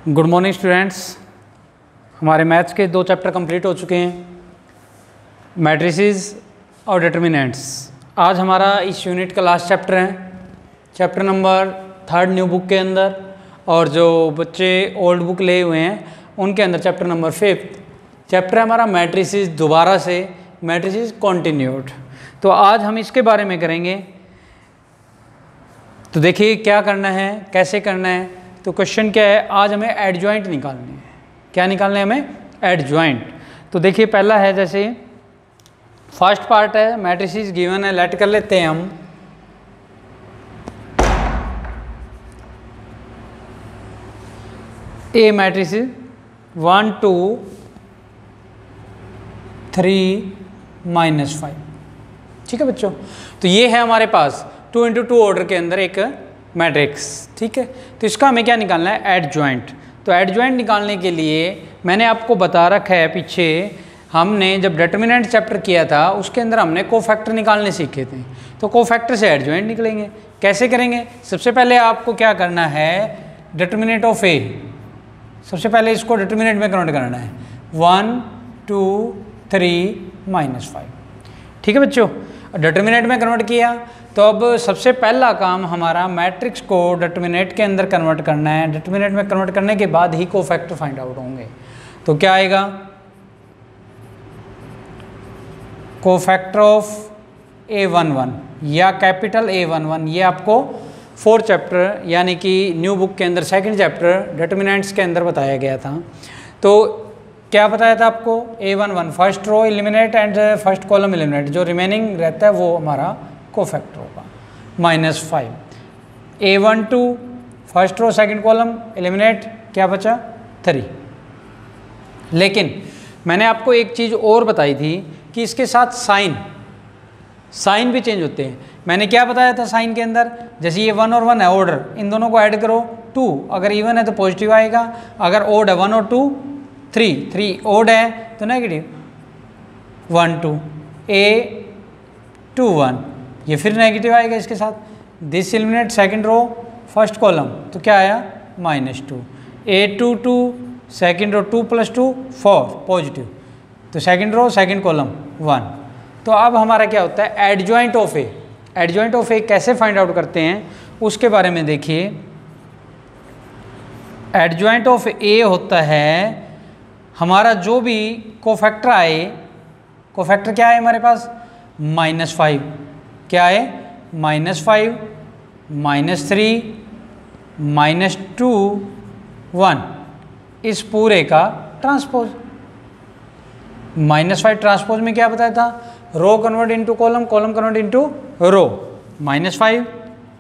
Good morning students. हमारे maths के 2 chapter complete हो चुके हैं, मैट्रिसेस और डिटर्मिनेंट्स। आज हमारा इस यूनिट का लास्ट चैप्टर है, चैप्टर नंबर 3 न्यू बुक के अंदर, और जो बच्चे ओल्ड बुक ले हुए हैं उनके अंदर चैप्टर नंबर 5 चैप्टर है हमारा मैट्रिसेस, दोबारा से मैट्रिसेस कॉन्टिन्यूड। तो आज हम इसके बारे में करेंगे। तो देखिए क्या करना है, कैसे करना है। तो क्वेश्चन क्या है, आज हमें एडजॉइंट निकालने हैं। क्या निकालने हैं हमें? एडजॉइंट। तो देखिए पहला है, जैसे फर्स्ट पार्ट है मैट्रिसेस गिवन है, लेट कर लेते हैं हम। ए मैट्रिसेस 1 2 3 -5। ठीक है बच्चों, तो ये है हमारे पास 2 × 2 ऑर्डर के अंदर एक मैट्रिक्स। ठीक है, तो इसका हमें क्या निकालना है? एडजॉइंट। तो एडजॉइंट निकालने के लिए मैंने आपको बता रखा है, पीछे हमने जब डिटरमिनेंट चैप्टर किया था उसके अंदर हमने कोफैक्टर निकालने सीखे थे। तो कोफैक्टर से एडजॉइंट निकलेंगे। कैसे करेंगे? सबसे पहले आपको क्या करना है, डिटरमिनेंट ऑफ ए, सबसे पहले इसको डिटरमिनेंट में कन्वर्ट करना है। 1 2 3 -5। ठीक है बच्चों, डिटरमिनेंट में कन्वर्ट किया तो अब सबसे पहला काम हमारा मैट्रिक्स को डिटरमिनेंट के अंदर कन्वर्ट करना है। डिटरमिनेंट में कन्वर्ट करने के बाद ही कोफैक्टर फाइंड आउट होंगे। तो क्या आएगा? कोफैक्टर ऑफ A11 या कैपिटल A11, ये आपको 4th चैप्टर यानी कि न्यू बुक के अंदर 2nd चैप्टर डिटरमिनेंट्स के अंदर बताया गया था। तो क्या बताया था आपको? A11 first row eliminate and first column eliminate, जो रिमेनिंग रहता है वो हमारा कोफैक्टर होगा -5। A12 first row second column eliminate, क्या बचा? 3। लेकिन मैंने आपको एक चीज़ और बताई थी कि इसके साथ साइन भी चेंज होते हैं। मैंने क्या बताया था साइन के अंदर? जैसे ये 1 और 1 है ऑर्डर, इन दोनों को ऐड करो 2, अगर इवन है तो पॉजिटिव आएगा, अगर ओड है 1 और 2 3 ओड है तो नेगेटिव 1 2 A 21, ये फिर नेगेटिव आएगा इसके साथ। This eliminate second row first column, तो क्या आया? -2। A22 सेकंड रो 2 + 2 4 पॉजिटिव, तो सेकंड रो सेकंड कॉलम 1। तो अब हमारा क्या होता है? Adjoint of A. Adjoint of A कैसे फाइंड आउट करते हैं उसके बारे में देखिए। एडजॉइंट ऑफ ए होता है हमारा जो भी कोफैक्टर आए, कोफैक्टर क्या है हमारे पास? -5, क्या है? -5 -3 -2 1, इस पूरे का ट्रांसपोज। -5 ट्रांसपोज में क्या बताया था? Row convert into column, column convert into row. -5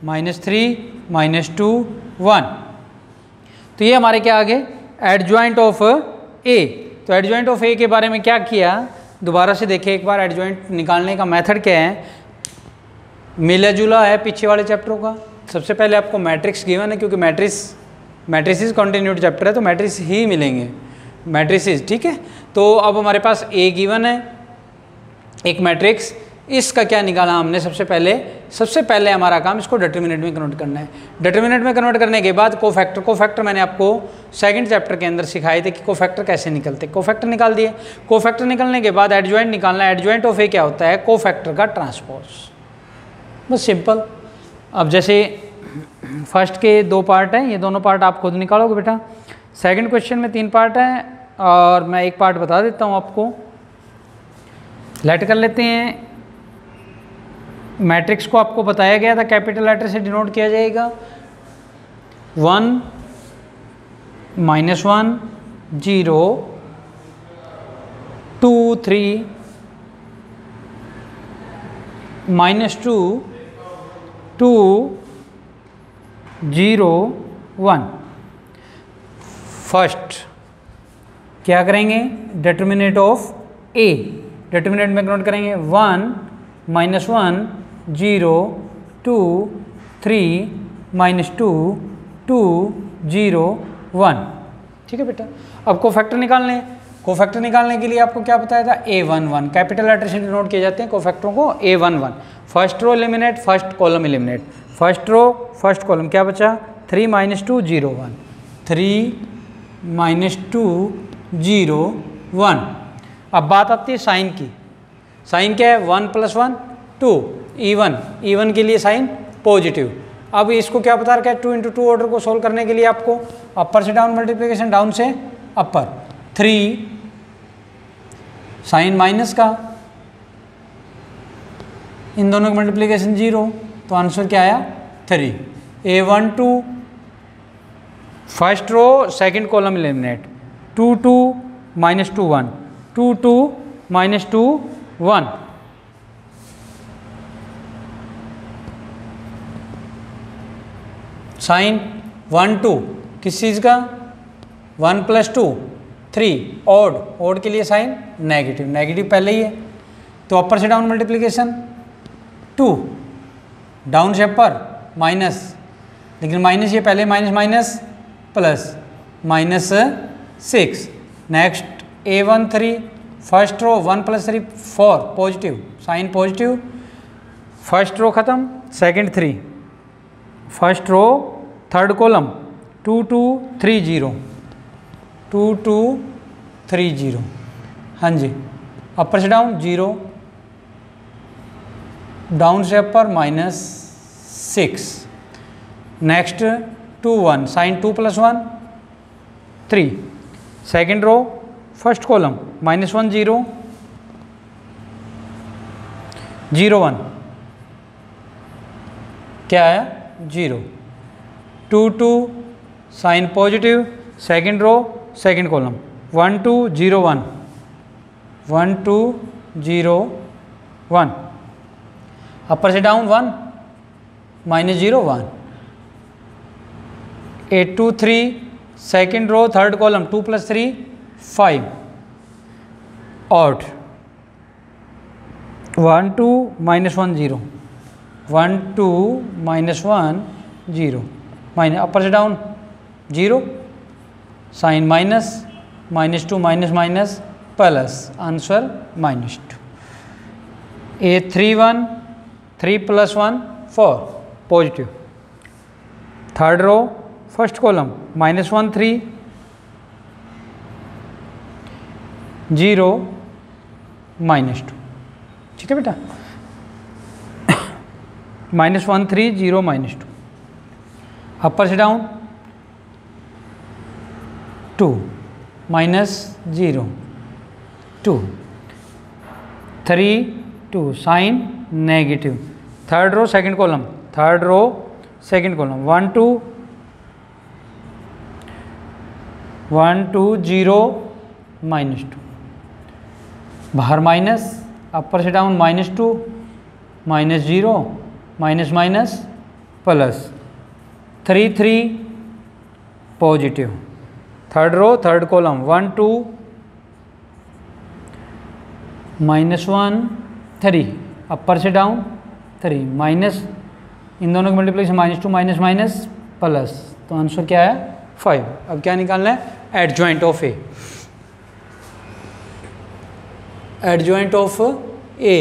-3 -2 1, तो ये हमारे क्या आगे? Adjoint of A. तो एडजॉइंट ऑफ ए के बारे में क्या किया, दोबारा से देखिए एक बार। एडजॉइंट निकालने का मेथड क्या है? मिला जुला है पीछे वाले चैप्टरों का। सबसे पहले आपको मैट्रिक्स गिवन है, क्योंकि मैट्रिसेस कॉन्टिन्यूड चैप्टर है तो मैट्रिक्स ही मिलेंगे, मैट्रिसेस। ठीक है, तो अब हमारे पास ए गिवन है, एक मैट्रिक्स। इसका क्या निकाला हमने? सबसे पहले हमारा काम इसको डिटरमिनेंट में कन्वर्ट करना है। डिटरमिनेंट में कन्वर्ट करने के बाद कोफैक्टर मैंने आपको 2nd चैप्टर के अंदर सिखाए थे कि कोफैक्टर कैसे निकलते। कोफैक्टर निकाल दिए। कोफैक्टर निकलने के बाद एडजॉइंट निकालना है। एडजॉइंट ऑफ ए क्या होता है? कोफैक्टर का ट्रांसपोज, बस सिंपल। अब जैसे फर्स्ट के 2 पार्ट हैं, ये दोनों पार्ट आप खुद निकालोगे बेटा। सेकंड क्वेश्चन में 3 पार्ट हैं और मैं एक पार्ट बता देता हूँ आपको। लेट कर लेते हैं। मैट्रिक्स को आपको बताया गया था कैपिटल लेटर से डिनोट किया जाएगा। 1 -1 0 2 3 -2 2 0 1। फर्स्ट क्या करेंगे? डिटरमिनेंट ऑफ ए, डिटरमिनेंट में कन्वर्ट करेंगे। 1 -1 0 2 3 -2 2 0 1। ठीक है बेटा, अब कोफैक्टर निकालने हैं। कोफैक्टर निकालने के लिए आपको क्या बताया था? A11, कैपिटल लेटर से डिनोट किए जाते हैं कोफैक्टरों को। A11 first row eliminate, first column eliminate. First row first column क्या बचा? 3 - 2 0 1, 3 -2 0 1। अब बात आती है साइन की। साइन क्या है? 1 + 1 2, इवन के लिए साइन पॉजिटिव। अब इसको क्या बता रखा है? 2 × 2 ऑर्डर को सोल्व करने के लिए आपको अपर से डाउन मल्टीप्लिकेशन, डाउन से अपर। 3 साइन माइनस का, इन दोनों की मल्टीप्लिकेशन 0, तो आंसर क्या आया? 3। A12 first row second column eliminate. 2 2 -2 1, 2 2 -2 1। Sign 1 2 किस चीज़ का? 1 + 2 3, ऑड के लिए साइन नेगेटिव पहले ही है, तो अपर से डाउन मल्टीप्लिकेशन 2, डाउन से अपर माइनस, लेकिन माइनस ये पहले minus plus -6। Next A13 first row 1 + 3 4, positive, sign positive. First row खत्म, second 3, first row third column 2 2 3 0, 2 2 3 0। हाँ जी, अपर से डाउन 0, डाउन से upper -6। Next 2 1, sign 2 + 1 3। Second row first column -1 0 0 1, क्या आया? 0। 2 2 sign positive, second row second column 1 2 0 1, 1 2 0 1। Upper से down 1 -0 1। 8 2 3 second row third column 2 + 3 5, odd 1 2 -1 0, 1 2 -1 0, upper से down 0, sign -2 minus plus, answer -2। A31 3 + 1 4, positive. Third row first column -1 3 0 -2, ठीक है बेटा। -1 3 0 -2, upper से down 2 -0 2 3 2, sign negative. Third row second column 1 2 1 2 0 -2, बाहर minus, upper से down -2 -0 minus plus, 3 3 positive. Third row third column 1 2 -1 3, upper से down 3 minus, इन दोनों की multiplication -2 plus, तो आंसर क्या है? 5। अब क्या निकालना है? Adjoint of A. Adjoint of A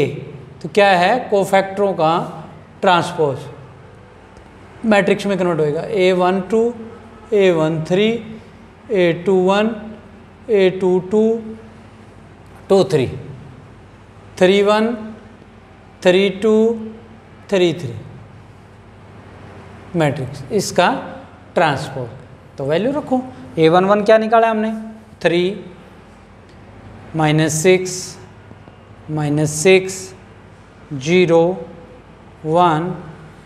तो क्या है? कोफैक्टरों का ट्रांसपोज मैट्रिक्स में कन्वर्ट होएगा। A12 A13 A21 A22 23 31 32 33 matrix, इसका ट्रांसपोज। तो वैल्यू रखो। A11 क्या निकाला हमने? 3 -6 -6 0 1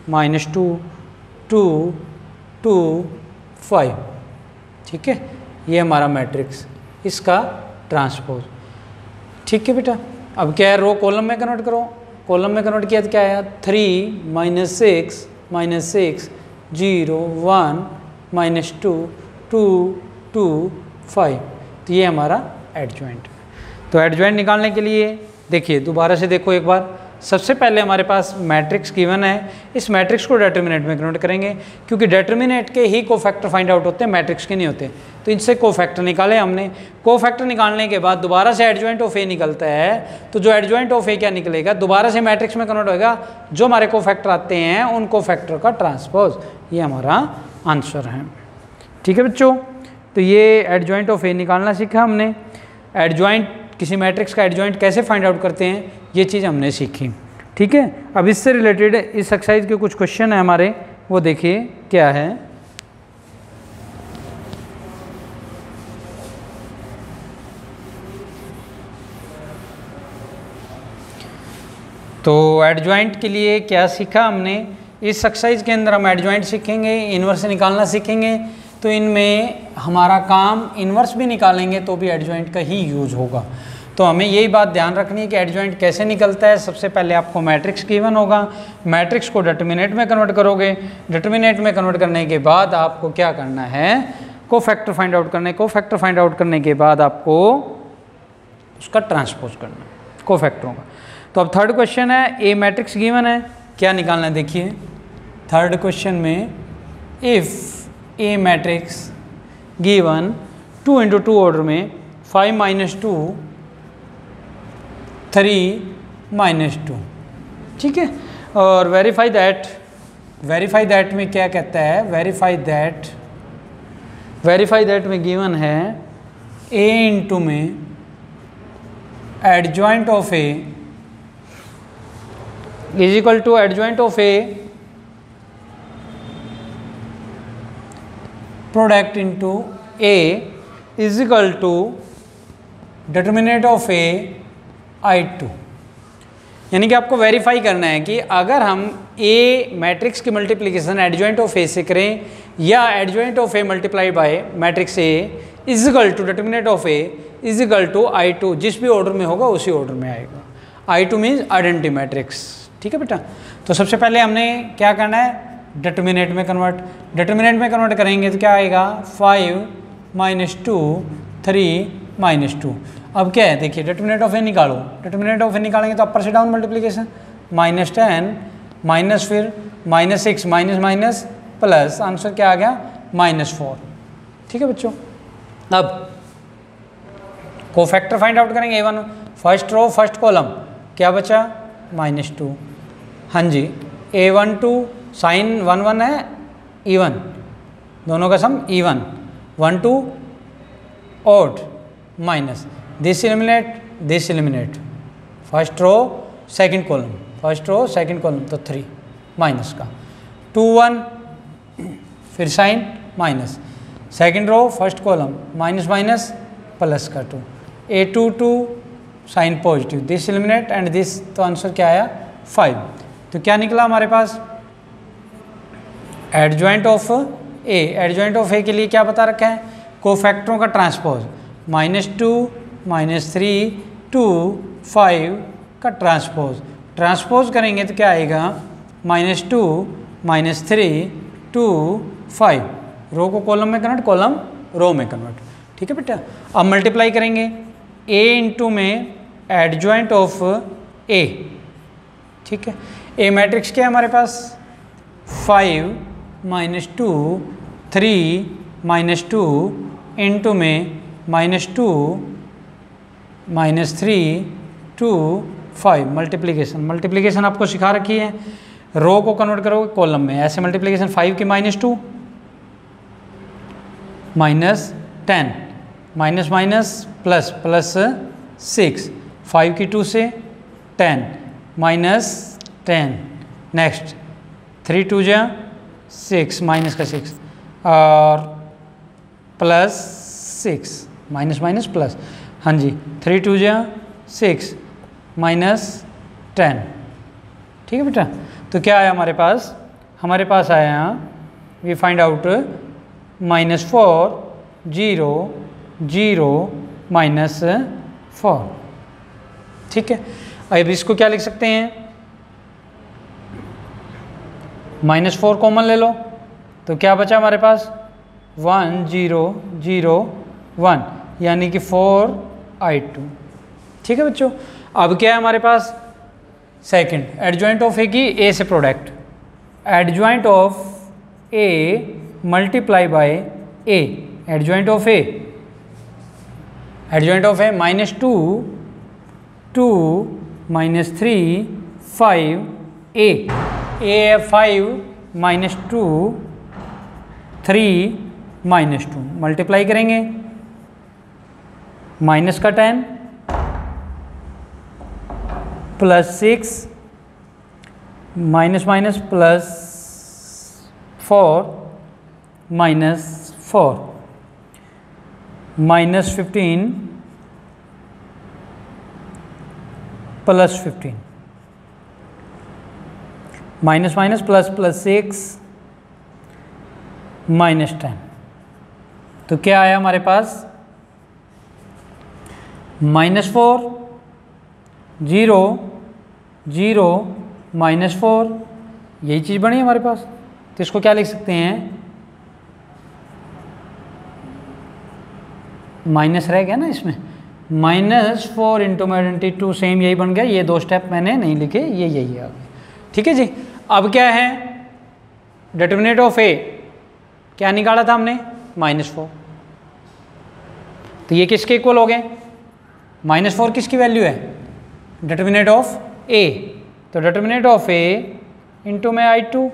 -2 2 2 5, ठीक है। ये हमारा मैट्रिक्स, इसका ट्रांसपोज, ठीक है बेटा। अब क्या है? रो कॉलम में कन्वर्ट करो। कॉलम में कन्वर्ट किया तो क्या आया? 3 -6 -6 0 1 -2 2 2 5, तो ये हमारा एडजॉइंट। तो एडजॉइंट निकालने के लिए देखिए, दोबारा से देखो एक बार। सबसे पहले हमारे पास मैट्रिक्स गिवन है, इस मैट्रिक्स को डिटर्मिनेंट में कन्वर्ट करेंगे, क्योंकि डिटर्मिनेंट के ही कोफैक्टर फाइंड आउट होते हैं, मैट्रिक्स के नहीं होते। तो इनसे कोफैक्टर निकाले हमने। कोफैक्टर निकालने के बाद दोबारा से एडजॉइंट ऑफ ए निकलता है, तो जो एडजॉइंट ऑफ ए क्या निकलेगा? दोबारा से मैट्रिक्स में कन्वर्ट होएगा, जो हमारे कोफैक्टर आते हैं उन कोफैक्टर का ट्रांसपोज। ये हमारा आंसर है, ठीक है बच्चों। तो ये एडजॉइंट ऑफ ए निकालना सीखा हमने। एडजॉइंट, किसी मैट्रिक्स का एडजॉइंट कैसे फाइंड आउट करते हैं, ये चीज़ हमने सीखी। ठीक है, अब इससे रिलेटेड इस एक्सरसाइज के कुछ क्वेश्चन है हमारे, वो देखिए क्या है। तो एडजॉइंट के लिए क्या सीखा हमने, इस एक्सरसाइज के अंदर हम एडजॉइंट सीखेंगे, इन्वर्स निकालना सीखेंगे। तो इनमें हमारा काम इन्वर्स भी निकालेंगे तो भी एडजॉइंट का ही यूज होगा। तो हमें यही बात ध्यान रखनी है कि एडजॉइंट कैसे निकलता है। सबसे पहले आपको मैट्रिक्स गिवन होगा, मैट्रिक्स को डिटरमिनेंट में कन्वर्ट करोगे, डिटरमिनेंट में कन्वर्ट करने के बाद आपको क्या करना है, कोफैक्टर फाइंड आउट करना है। कोफैक्टर फाइंड आउट करने के बाद आपको उसका ट्रांसपोज करना है कोफैक्टरों का। तो अब थर्ड क्वेश्चन है, ए मैट्रिक्स गिवन है, क्या निकालना है देखिए। थर्ड क्वेश्चन में if A matrix given 2 × 2 order में 5 - 2 3 - 2, ठीक है। और वेरीफाई दैट में क्या कहता है, वेरीफाई दैट में गिवन है ए इंटू में adjoint of A is equal to adjoint of A product into A is equal to determinant of A I2। यानी कि आपको वेरीफाई करना है कि अगर हम ए मैट्रिक्स की मल्टीप्लिकेशन एडजॉइंट ऑफ ए से करें या adjoint of A multiply by matrix A is equal to determinant of A is equal to I2, जिस भी ऑर्डर में होगा उसी ऑर्डर में आएगा। I2 मीन्स आइडेंटिटी मैट्रिक्स, ठीक है बेटा। तो सबसे पहले हमने क्या करना है, डिटरमिनेंट में कन्वर्ट करेंगे तो क्या आएगा 5 - 2 3 - 2। अब क्या है देखिए, डिटरमिनेंट ऑफ ए निकालो, डिटरमिनेंट ऑफ ए निकालेंगे तो अपर से डाउन मल्टीप्लिकेशन, -10 फिर -6 माइनस प्लस, आंसर क्या आ गया -4, ठीक है बच्चों। अब कोफैक्टर फाइंड आउट करेंगे A1, first row first column, क्या बचा -2। हाँ जी, A12 साइन 1 1 है, even, दोनों का सम even, 1 2 odd माइनस, this eliminate, first row second column, तो 3 माइनस का, 2 1 फिर sign minus, second row first column minus plus का 2, A22 sign positive, this eliminate and this, तो आंसर क्या आया 5। तो क्या निकला हमारे पास, एडजॉइंट ऑफ ए के लिए क्या बता रखा है, कोफैक्टरों का ट्रांसपोज, -2 -3 2 5 का ट्रांसपोज करेंगे तो क्या आएगा -2 -3 2 5, रो को कॉलम में कन्वर्ट, कॉलम रो में कन्वर्ट, ठीक है बेटा। अब मल्टीप्लाई करेंगे ए इंटू में एडजॉइंट ऑफ ए, ठीक है। ए मैट्रिक्स क्या है हमारे पास 5 - 2 3 -2 इंटू में -2 -3 2 5, मल्टीप्लिकेशन आपको सिखा रखी है, रो को कन्वर्ट करोगे कॉलम में, ऐसे मल्टीप्लिकेशन 5 की -2 -10 प्लस 6, 5 की 2 से 10 -10, नेक्स्ट 3 2 जा 6 माइनस का 6 और प्लस 6 माइनस प्लस, हाँ जी 3 2 जा 6 -10, ठीक है बेटा। तो क्या आया हमारे पास आया, वी फाइंड आउट -4 0 0 -4, ठीक है। अब इसको क्या लिख सकते हैं, -4 कॉमन ले लो तो क्या बचा हमारे पास 1 0 0 1, यानी कि 4I2, ठीक है बच्चों। अब क्या है हमारे पास सेकंड, एडजॉइंट ऑफ ए की ए से product, adjoint of A multiply bye A, adjoint of A -2 2 -3 5 A 5 -2 3 -2 multiply करेंगे, माइनस का 10 +6 माइनस माइनस +4 -4 -15 +15 माइनस माइनस +6 -10। तो क्या आया हमारे पास? -4 0 0 -4, यही चीज़ बनी हमारे पास। तो इसको क्या लिख सकते हैं? माइनस रह गया ना इसमें, -4 × -2 सेम यही बन गया। ये 2 स्टेप मैंने नहीं लिखे, ये यही आ गया। ठीक है जी। अब क्या है? डिटरमिनेंट ऑफ ए क्या निकाला था हमने? -4। तो ये किसके इक्वल हो गए? -4 किसकी वैल्यू है? Determinant of A. तो डिटरमिनेंट ऑफ ए इंटू में I2,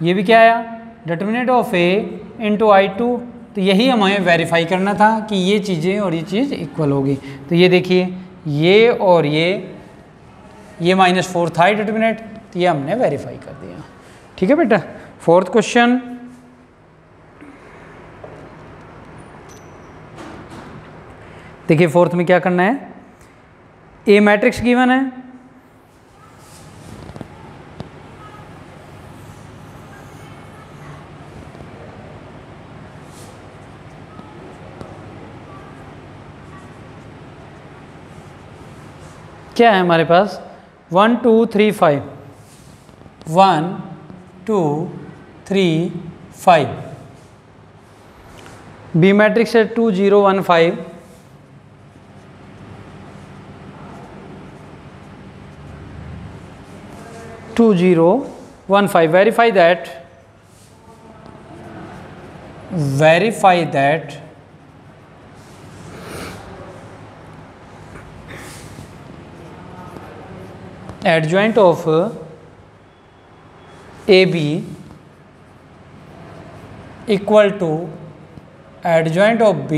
ये भी क्या आया? Determinant of A into I2। तो यही हमें वेरीफाई करना था कि ये चीज़ें और ये चीज़ इक्वल होगी। तो ये देखिए, ये और ये -4 था डिटरमिनेंट, तो ये हमने वेरीफाई कर दिया। ठीक है बेटा। फोर्थ क्वेश्चन, देखिए फोर्थ में क्या करना है। ए मैट्रिक्स गिवन है, क्या है हमारे पास? 1 2 3 5 1 2 3 5। बी मैट्रिक्स है 2 0 1 5 2 0 1 5। verify that adjoint of AB equal to adjoint of B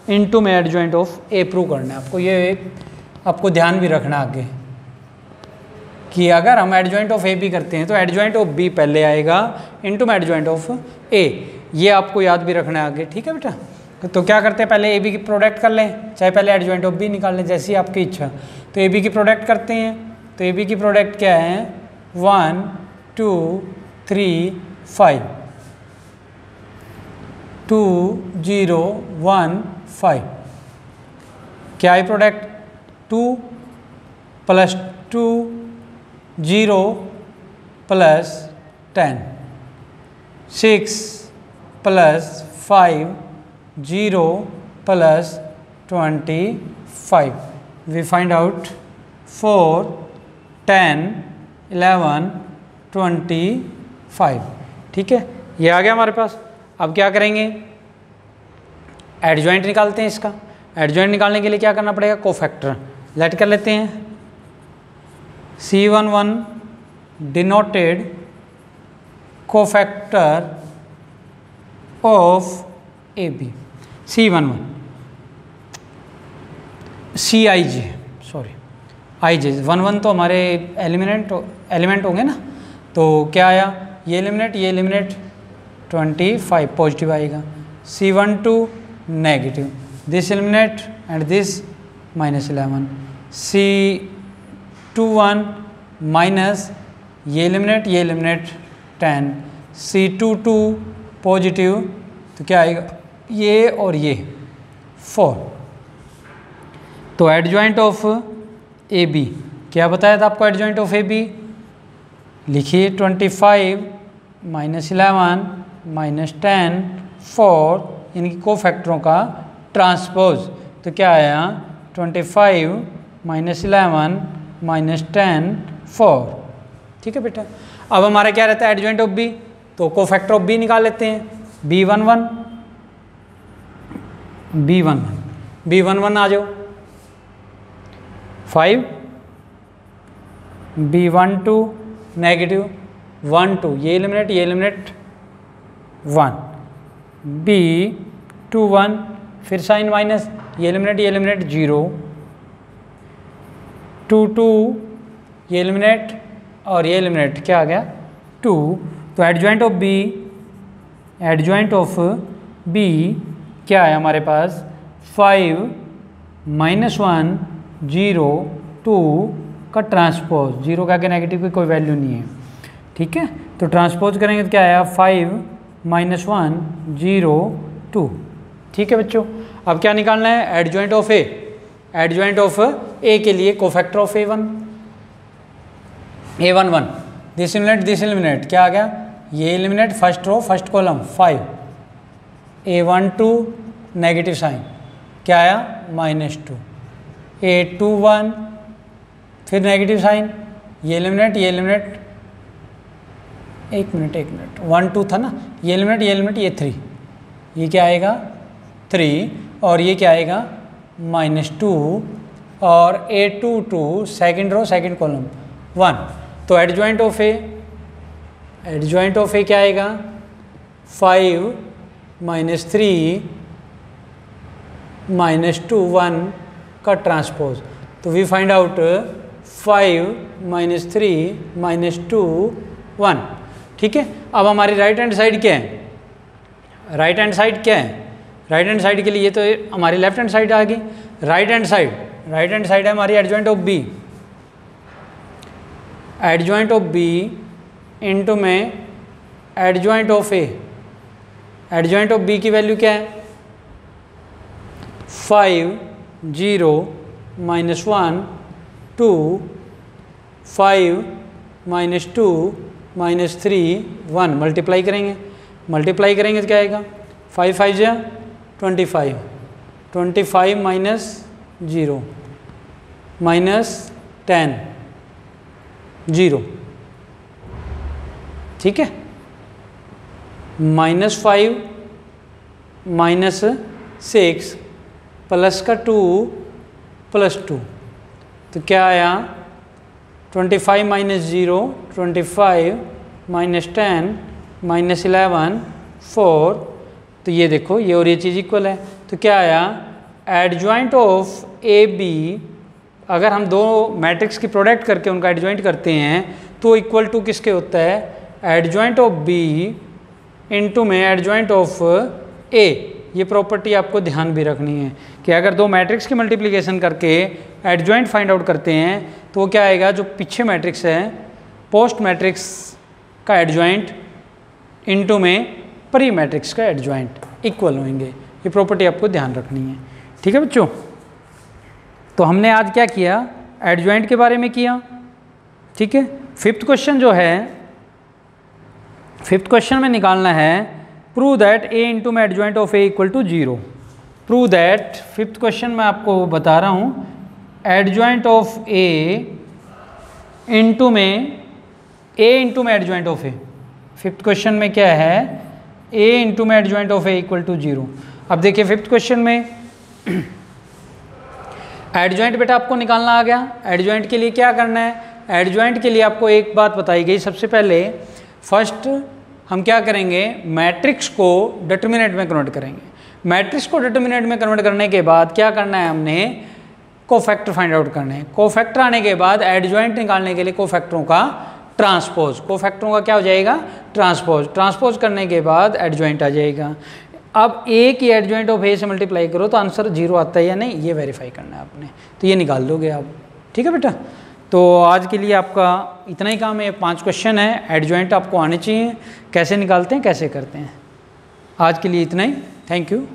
into में एडजॉइंट ऑफ ए प्रूव करना है आपको। ये आपको ध्यान भी रखना आगे कि अगर हम एडजॉइंट ऑफ ए बी करते हैं तो एडजॉइंट ऑफ बी पहले आएगा इंटू में एडजॉइंट ऑफ ए। ये आपको याद भी रखना है आगे। ठीक है बेटा। तो क्या करते हैं, पहले ए बी की प्रोडक्ट कर लें, चाहे पहले एडजॉइंट ऑफ बी निकाल लें, जैसी आपकी इच्छा। तो ए बी की प्रोडक्ट करते हैं। तो ए बी की प्रोडक्ट क्या है? 1 2 3 5 2 0 1 5। क्या है प्रोडक्ट? 2 + 2 0 + 10 6 + 5 0 + 25। we find out 4 10 11 25। ठीक है, ये आ गया हमारे पास। अब क्या करेंगे? एडजॉइंट निकालते हैं इसका। एडजॉइंट निकालने के लिए क्या करना पड़ेगा? कोफैक्टर लेट कर लेते हैं। C11 denoted cofactor of AB। C11 CIJ, sorry IJ 1 तो हमारे एलिमेंट होंगे ना। तो क्या आया? ये एलिमिनेट 25 पॉजिटिव आएगा। C12 negative, this eliminate and this -11। C21 minus, ये एलिमिनेट 10। C22 पॉजिटिव, तो क्या आएगा? ये और ये 4। तो एडजॉइंट ऑफ AB क्या बताया था आपको? एडजॉइंट ऑफ AB लिखिए 25 -11 -10 4, इनकी कोफैक्टरों का ट्रांसपोज। तो क्या आया? 25 -11 -10 4। ठीक है बेटा। अब हमारा क्या रहता है? एडजॉइंट ऑफ B, तो कोफैक्टर ऑफ B निकाल लेते हैं। B11 आ जाओ 5, B12 नेगेटिव 1 2, ये एलिमिनेट 1। बी 2 1, फिर साइन माइनस, ये एलिमिनेट 0, 2 2, ये एलिमिनेट और ये एलिमिनेट, क्या आ गया 2। तो एडजॉइंट ऑफ बी क्या है हमारे पास 5 -1 0 2 का ट्रांसपोज, 0 का आगे नेगेटिव की कोई वैल्यू नहीं है, ठीक है। तो ट्रांसपोज करेंगे तो क्या आया 5 -1 0 2, ठीक है बच्चों। अब क्या निकालना है adjoint of A. Adjoint of A के लिए cofactor of A1 1, this eliminate क्या आ गया, ये eliminate first row first column 5, A1 2 negative sign क्या आया -2, A2 1 फिर नेगेटिव साइन, ये एलिमिनेट एक मिनट 1 2 था ना, ये एलिमिनेट ये 3, ये क्या आएगा 3 और ये क्या आएगा -2 और A2 2 second row second column 1। तो एडजॉइंट ऑफ ए क्या आएगा 5 -3 -2 1 का ट्रांसपोज। तो वी फाइंड आउट 5 -3 -2 1, ठीक है। अब हमारी राइट हैंड साइड क्या है, राइट हैंड साइड के लिए ये तो हमारी लेफ्ट हैंड साइड आ गई। राइट हैंड साइड है हमारी एडजॉइंट ऑफ बी इंटू में adjoint of A. Adjoint of B की वैल्यू क्या है 5 0 -1 2 5 -2 -3 1, मल्टीप्लाई करेंगे तो क्या आएगा 5 5 जा 25 -0 -10 0, ठीक है। -5 -6 प्लस का 2 +2, तो क्या आया 25 -0 25 -10 -11 4। तो ये देखो ये और ये चीज़ इक्वल है, तो क्या आया एडजॉइंट ऑफ ए बी। अगर हम दो मैट्रिक्स की प्रोडक्ट करके उनका एडजॉइंट करते हैं तो इक्वल टू किसके होता है एडजॉइंट ऑफ बी इंटू में एडजॉइंट ऑफ ए। ये प्रॉपर्टी आपको ध्यान भी रखनी है कि अगर दो मैट्रिक्स की मल्टीप्लिकेशन करके एडजॉइंट फाइंड आउट करते हैं तो क्या आएगा, जो पीछे मैट्रिक्स है पोस्ट मैट्रिक्स का एडजॉइंट इंटू में प्री मैट्रिक्स का एडजॉइंट इक्वल होंगे। ये प्रॉपर्टी आपको ध्यान रखनी है, ठीक है बच्चों। तो हमने आज क्या किया, एडजॉइंट के बारे में किया, ठीक है। फिफ्थ क्वेश्चन जो है, फिफ्थ क्वेश्चन में निकालना है प्रूव दैट ए इंटू में adjoint of A equal to 0। Prove that, fifth question में आपको बता रहा हूँ एडजॉइंट ऑफ ए इंटू में adjoint of A. Fifth question में क्या है ए इंटू में adjoint of A equal to 0। अब देखिए फिफ्थ क्वेश्चन में एडजॉइंट बेटा आपको निकालना आ गया। एडजॉइंट के लिए क्या करना है, एडजॉइंट के लिए आपको एक बात बताई गई। सबसे पहले फर्स्ट हम क्या करेंगे, मैट्रिक्स को डिटरमिनेंट में कन्वर्ट करेंगे। मैट्रिक्स को डिटरमिनेंट में कन्वर्ट करने के बाद क्या करना है, हमने कोफैक्टर फाइंड आउट करने हैं। कोफैक्टर आने के बाद एडजॉइंट निकालने के लिए कोफैक्टरों का ट्रांसपोज, कोफैक्टरों का क्या हो जाएगा ट्रांसपोज। ट्रांसपोज करने के बाद एडजॉइंट आ जाएगा। अब ए की एडजॉइंट ऑफ ए से मल्टीप्लाई करो तो आंसर 0 आता है या नहीं, ये वेरीफाई करना है आपने, तो ये निकाल दोगे आप, ठीक है बेटा। तो आज के लिए आपका इतना ही काम है। 5 क्वेश्चन है, एडजॉइंट आपको आने चाहिए, कैसे निकालते हैं कैसे करते हैं। आज के लिए इतना ही, थैंक यू।